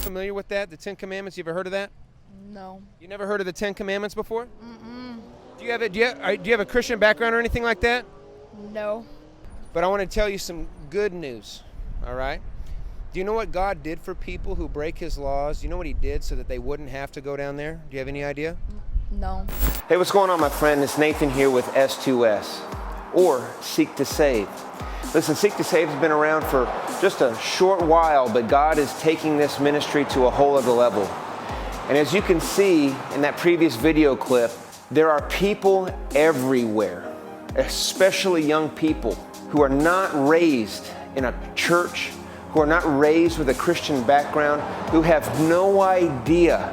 familiar with that? The Ten Commandments, you ever heard of that? No. You never heard of the Ten Commandments before? Mm-mm. Do you have a Christian background or anything like that? No. But I want to tell you some good news, all right? Do you know what God did for people who break his laws? Do you know what he did so that they wouldn't have to go down there? Do you have any idea? No. Hey, what's going on, my friend? It's Nathan here with S2S, or Seek to Save. Listen, Seek to Save has been around for just a short while, but God is taking this ministry to a whole other level. And as you can see in that previous video clip, there are people everywhere, especially young people, who are not raised in a church, who are not raised with a Christian background, who have no idea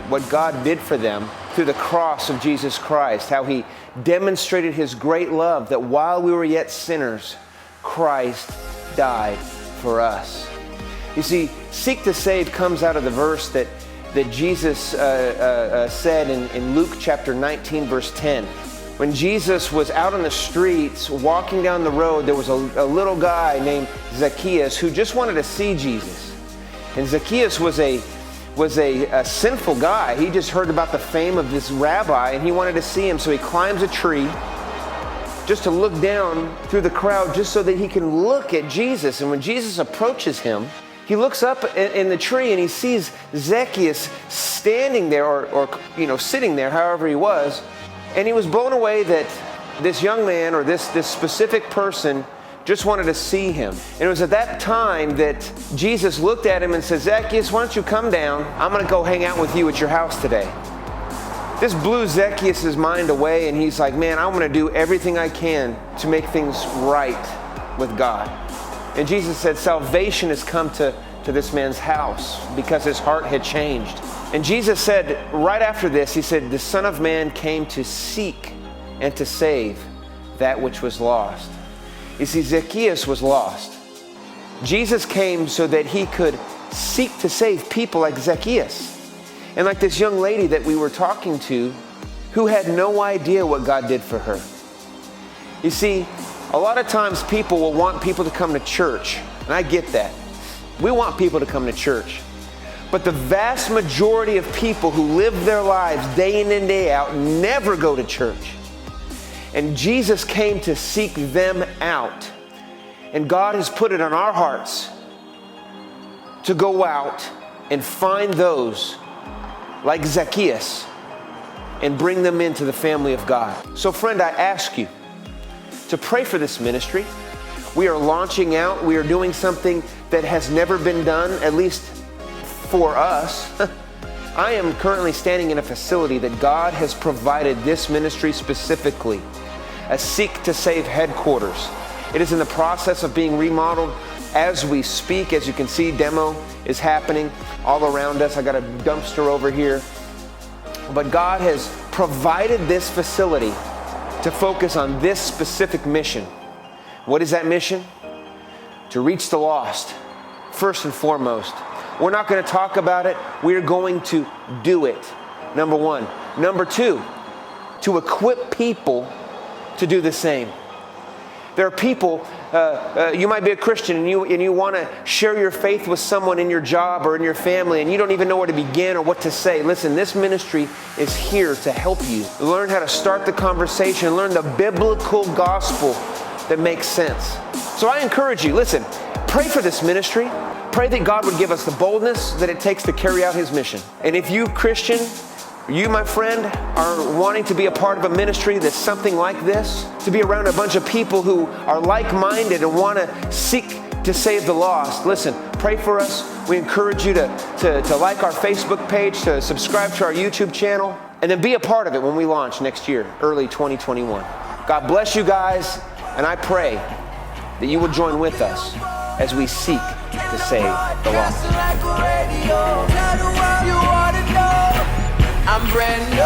what God did for them through the cross of Jesus Christ, how he demonstrated his great love, that while we were yet sinners, Christ died for us. You see, Seek to Save comes out of the verse that Jesus said in Luke chapter 19, verse 10. When Jesus was out on the streets, walking down the road, there was a little guy named Zacchaeus who just wanted to see Jesus. And Zacchaeus was a sinful guy. He just heard about the fame of this rabbi and he wanted to see him. So he climbs a tree just to look down through the crowd just so that he can look at Jesus. And when Jesus approaches him, he looks up in the tree and he sees Zacchaeus standing there or sitting there, however he was. And he was blown away that this young man or this specific person just wanted to see him. And it was at that time that Jesus looked at him and said, Zacchaeus, why don't you come down? I'm going to go hang out with you at your house today. This blew Zacchaeus' mind away, and he's like, man, I'm going to do everything I can to make things right with God. And Jesus said, salvation has come to this man's house because his heart had changed. And Jesus said, right after this, he said, the Son of Man came to seek and to save that which was lost. You see, Zacchaeus was lost. Jesus came so that he could seek to save people like Zacchaeus. And like this young lady that we were talking to who had no idea what God did for her. You see, a lot of times people will want people to come to church, and I get that. We want people to come to church. But the vast majority of people who live their lives day in and day out never go to church. And Jesus came to seek them out. And God has put it on our hearts to go out and find those like Zacchaeus and bring them into the family of God. So friend, I ask you to pray for this ministry. We are launching out. We are doing something that has never been done, at least for us. I am currently standing in a facility that God has provided this ministry specifically, a Seek to Save headquarters. It is in the process of being remodeled as we speak. As you can see, demo is happening all around us. I got a dumpster over here. But God has provided this facility to focus on this specific mission. What is that mission? To reach the lost, first and foremost. We're not going to talk about it. We're going to do it. Number one. Number two, to equip people to do the same. There are people, you might be a Christian and you want to share your faith with someone in your job or in your family and you don't even know where to begin or what to say. Listen, this ministry is here to help you learn how to start the conversation, learn the biblical gospel that makes sense. So I encourage you, listen, pray for this ministry. Pray that God would give us the boldness that it takes to carry out his mission. And if you, Christian, you, my friend, are wanting to be a part of a ministry that's something like this, to be around a bunch of people who are like-minded and want to seek to save the lost, listen, pray for us. We encourage you to like our Facebook page, to subscribe to our YouTube channel, and then be a part of it when we launch next year, early 2021. God bless you guys, and I pray that you will join with us as we seek to save the lost. I'm brand new.